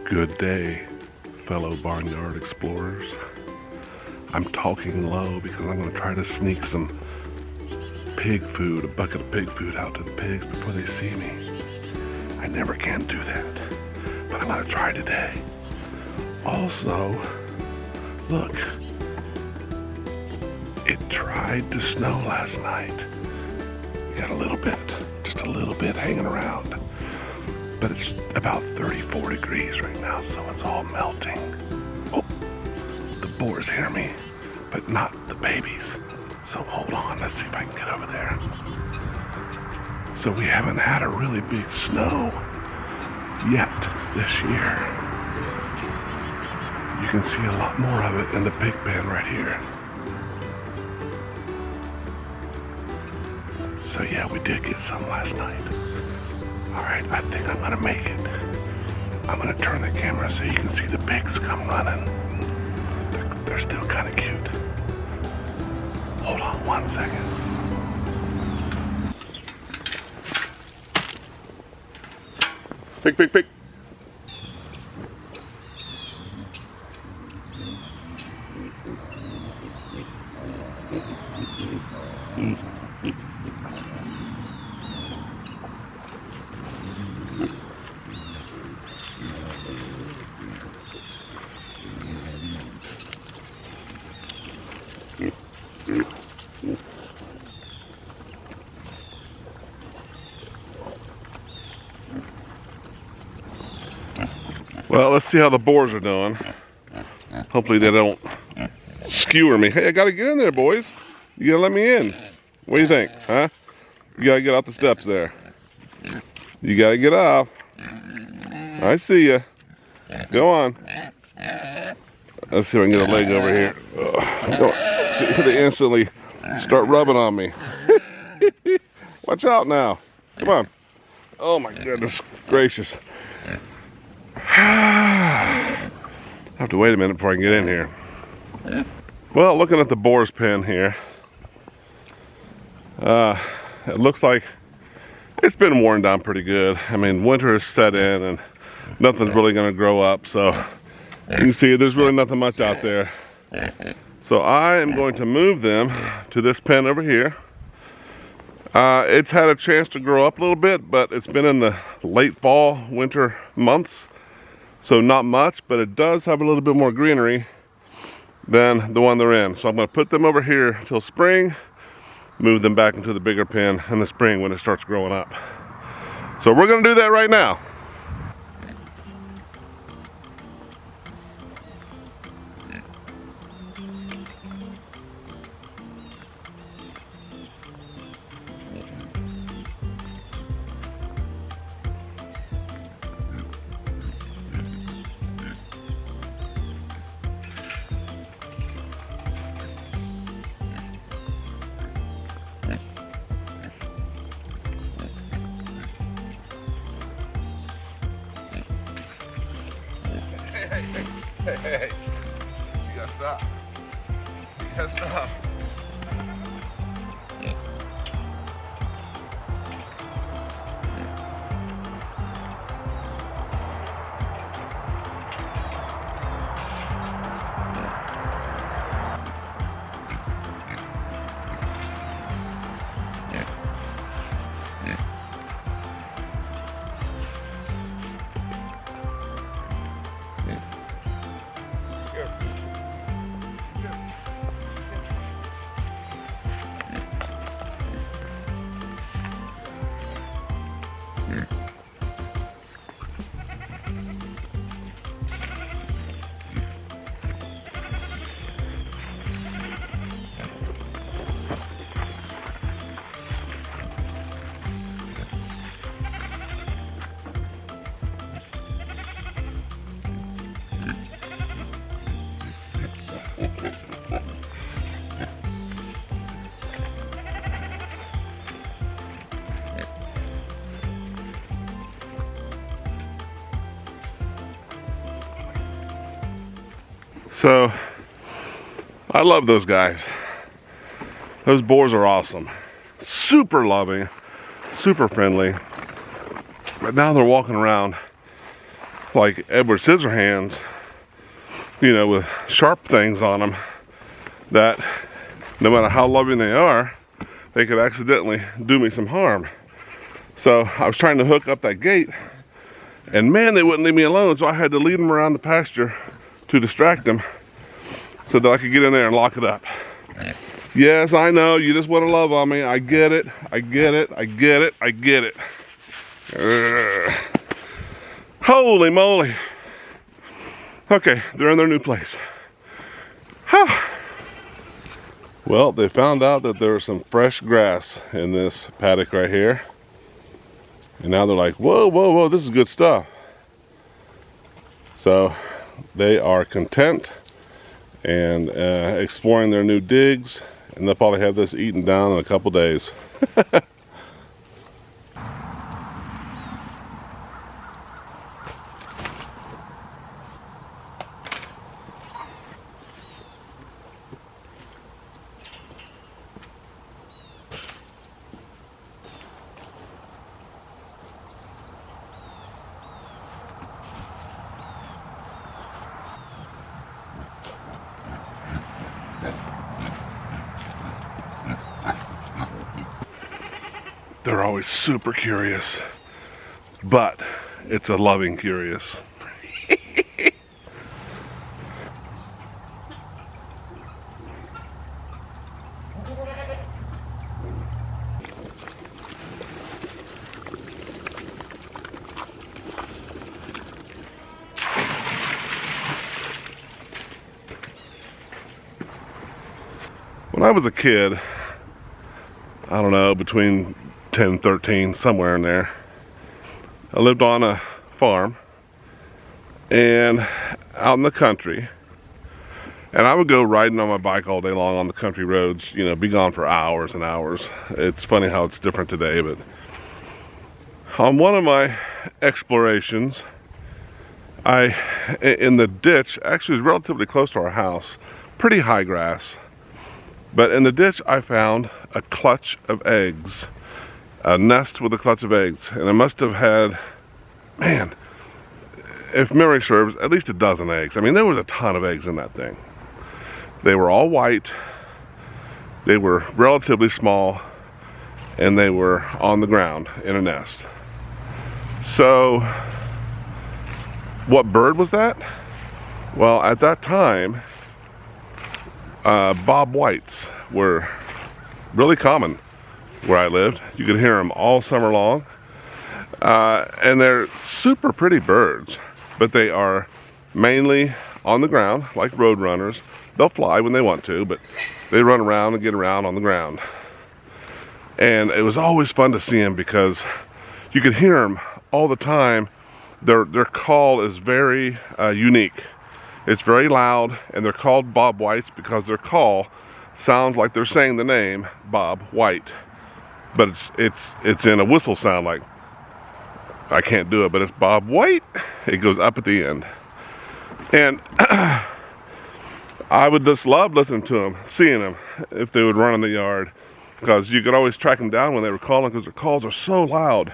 Good day, fellow barnyard explorers. I'm talking low because I'm going to try to sneak some pig food, a bucket of pig food out to the pigs before they see me. I never can do that, but I'm going to try today. Also, look, it tried to snow last night. We got a little bit, just a little bit hanging around. But it's about 34 degrees right now, so it's all melting. Oh, the boars hear me, but not the babies. So hold on, let's see if I can get over there. So we haven't had a really big snow yet this year. You can see a lot more of it in the pig pen right here. So yeah, we did get some last night. All right, I think I'm gonna make it. I'm gonna turn the camera so you can see the pigs come running. They're still kind of cute. Hold on 1 second. Pig, pig, pig. Well, let's see how the boars are doing. Hopefully they don't skewer me. Hey, I gotta get in there, boys. You gotta let me in. What do you think, huh? You gotta get off the steps there. You gotta get off. I see ya. Go on. Let's see if I can get a leg over here. See, they instantly start rubbing on me. Watch out now. Come on. Oh my goodness gracious. I have to wait a minute before I can get in here. Well, looking at the boar's pen here, it looks like it's been worn down pretty good. I mean, winter has set in and nothing's really going to grow up, so you can see there's really nothing much out there. So I am going to move them to this pen over here. It's had a chance to grow up a little bit, but it's been in the late fall, winter months. So not much, but it does have a little bit more greenery than the one they're in. So I'm going to put them over here till spring, move them back into the bigger pen in the spring when it starts growing up. So we're going to do that right now. Hey, you gotta stop. You gotta stop. So I love those guys. Those boars are awesome. Super loving, super friendly. But now they're walking around like Edward Scissorhands, you know, with sharp things on them that no matter how loving they are, they could accidentally do me some harm. So I was trying to hook up that gate, and man, they wouldn't leave me alone, so I had to lead them around the pasture to distract them so that I could get in there and lock it up. Yes, I know, you just want to love on me. I get it, I get it, I get it, I get it. Holy moly. Okay, they're in their new place. Well, they found out that there was some fresh grass in this paddock right here. And now they're like, whoa, whoa, whoa, this is good stuff. So they are content and exploring their new digs. And they'll probably have this eaten down in a couple days. They're always super curious, but it's a loving curious. When I was a kid, I don't know, between 10, 13, somewhere in there, I lived on a farm and out in the country, and I would go riding on my bike all day long on the country roads, you know, be gone for hours and hours. It's funny how it's different today, but on one of my explorations, in the ditch, actually it was relatively close to our house, pretty high grass, but in the ditch I found a clutch of eggs. A nest with a clutch of eggs, and it must have had, man, if memory serves, at least a dozen eggs. I mean, there was a ton of eggs in that thing. They were all white, they were relatively small, and they were on the ground in a nest. So, what bird was that? Well, at that time, Bob Whites were really common where I lived. You could hear them all summer long. And they're super pretty birds, but they are mainly on the ground, like road runners. They'll fly when they want to, but they run around and get around on the ground. And it was always fun to see them because you could hear them all the time. Their call is very unique. It's very loud, and they're called Bob Whites because their call sounds like they're saying the name Bob White. But it's in a whistle sound, like, I can't do it, but it's Bob White. It goes up at the end. And I would just love listening to them, seeing them, if they would run in the yard, because you could always track them down when they were calling, because their calls are so loud.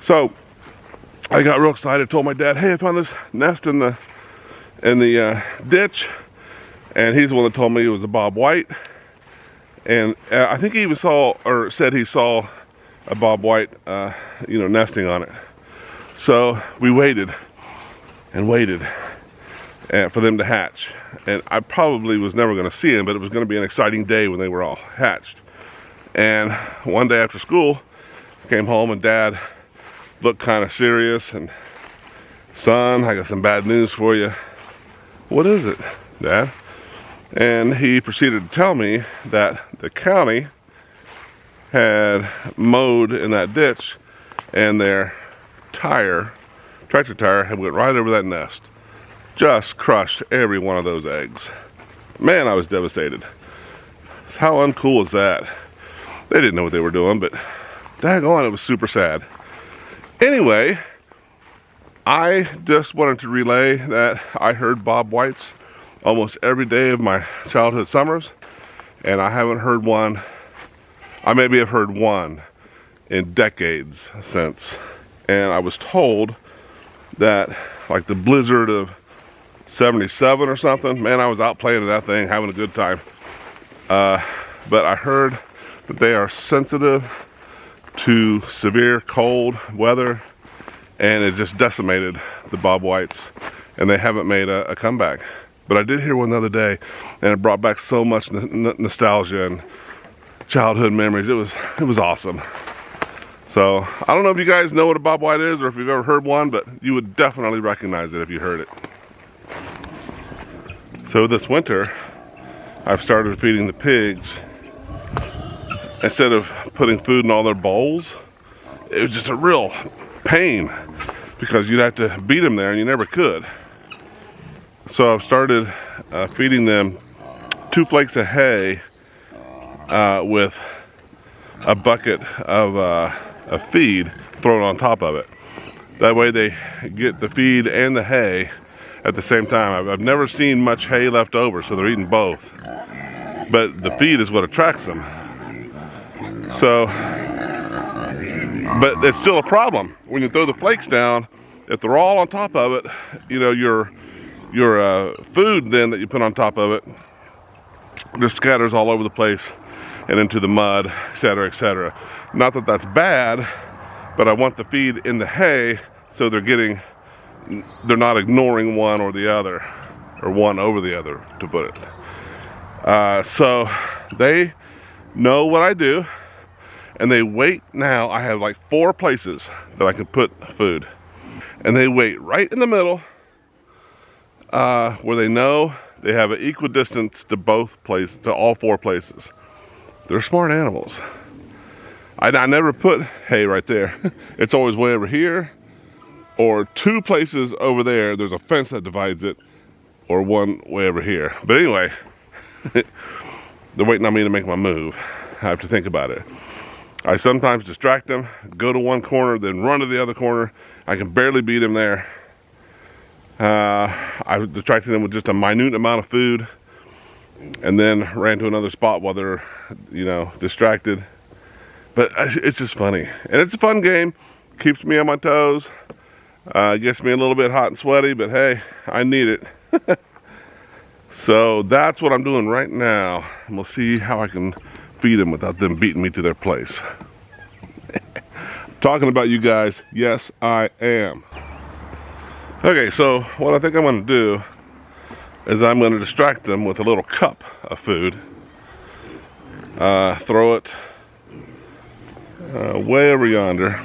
So I got real excited, told my dad, hey, I found this nest in the ditch, and he's the one that told me it was a Bob White. And I think he even saw, or said he saw, a Bob White, nesting on it. So we waited and waited for them to hatch. And I probably was never going to see them, but it was going to be an exciting day when they were all hatched. And one day after school, I came home and Dad looked kind of serious, and, son, I got some bad news for you. What is it, Dad? And he proceeded to tell me that the county had mowed in that ditch, and their tractor tire, had went right over that nest. Just crushed every one of those eggs. Man, I was devastated. How uncool is that? They didn't know what they were doing, but daggone, it was super sad. Anyway, I just wanted to relay that I heard Bob Whites almost every day of my childhood summers, and I haven't heard one. I maybe have heard one in decades since. And I was told that, like the blizzard of 77 or something, man, I was out playing in that thing, having a good time. But I heard that they are sensitive to severe cold weather, and it just decimated the Bob Whites, and they haven't made a comeback. But I did hear one the other day, and it brought back so much nostalgia and childhood memories. It was awesome. So I don't know if you guys know what a Bob White is, or if you've ever heard one, but you would definitely recognize it if you heard it. So this winter, I've started feeding the pigs. Instead of putting food in all their bowls, it was just a real pain because you'd have to beat them there and you never could. So I've started feeding them 2 flakes of hay with a bucket of feed thrown on top of it. That way they get the feed and the hay at the same time. I've never seen much hay left over, so they're eating both. But the feed is what attracts them. So, but it's still a problem when you throw the flakes down. If they're all on top of it, you know, your food then that you put on top of it just scatters all over the place and into the mud, etc., etc. Not that that's bad, but I want the feed in the hay so they're not ignoring one or the other, or one over the other, to put it. So they know what I do. And they wait now. I have like 4 places that I can put food. And they wait right in the middle where they know they have an equal distance to all 4 places. They're smart animals. I never put hay right there. It's always way over here, or 2 places over there. There's a fence that divides it, or one way over here. But anyway, they're waiting on me to make my move. I have to think about it. I sometimes distract them, go to one corner, then run to the other corner. I can barely beat them there. I distracted them with just a minute amount of food, and then ran to another spot while they're, distracted. But it's just funny, and it's a fun game. Keeps me on my toes. Gets me a little bit hot and sweaty, but hey, I need it. So that's what I'm doing right now, and we'll see how I can feed them without them beating me to their place. Talking about you guys, yes I am. Okay, so what I think I'm going to do is I'm going to distract them with a little cup of food. Throw it way over yonder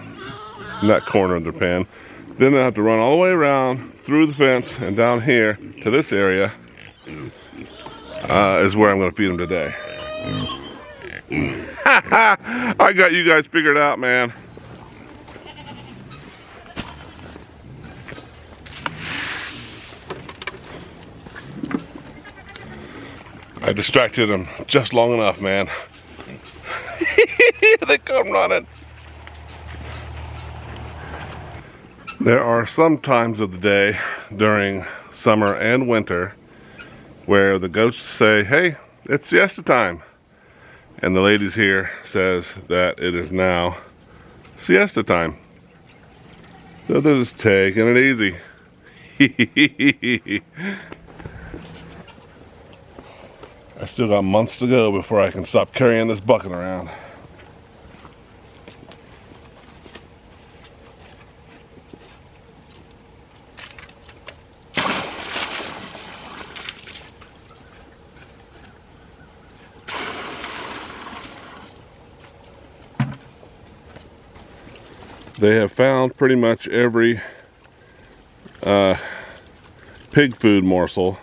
in that corner of their pen. Then they have to run all the way around through the fence and down here to this area is where I'm going to feed them today. I got you guys figured out, man. I distracted them just long enough, man. They come running. There are some times of the day during summer and winter where the goats say, hey, it's siesta time. And the ladies here says that it is now siesta time. So they're just taking it easy. I still got months to go before I can stop carrying this bucket around. They have found pretty much every pig food morsel,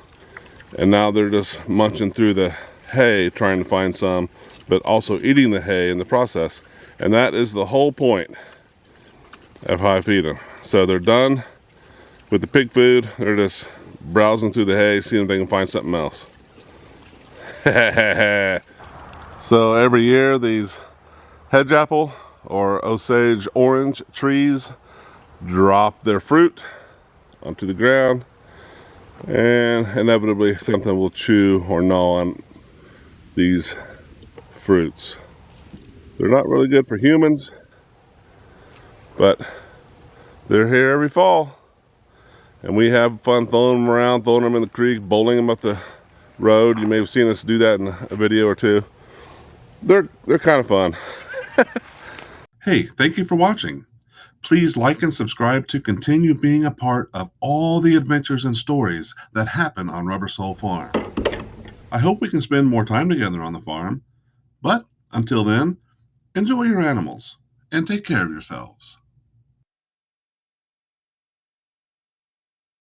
and now they're just munching through the hay trying to find some, but also eating the hay in the process. And that is the whole point of how I feed them. So they're done with the pig food, they're just browsing through the hay, seeing if they can find something else. So every year these hedge apple or Osage orange trees drop their fruit onto the ground, and inevitably something will chew or gnaw on these fruits. They're not really good for humans, but they're here every fall. And we have fun throwing them around, throwing them in the creek, bowling them up the road. You may have seen us do that in a video or two. They're kind of fun. Hey, thank you for watching. Please like and subscribe to continue being a part of all the adventures and stories that happen on Rubber Soul Farm. I hope we can spend more time together on the farm. But until then, enjoy your animals and take care of yourselves.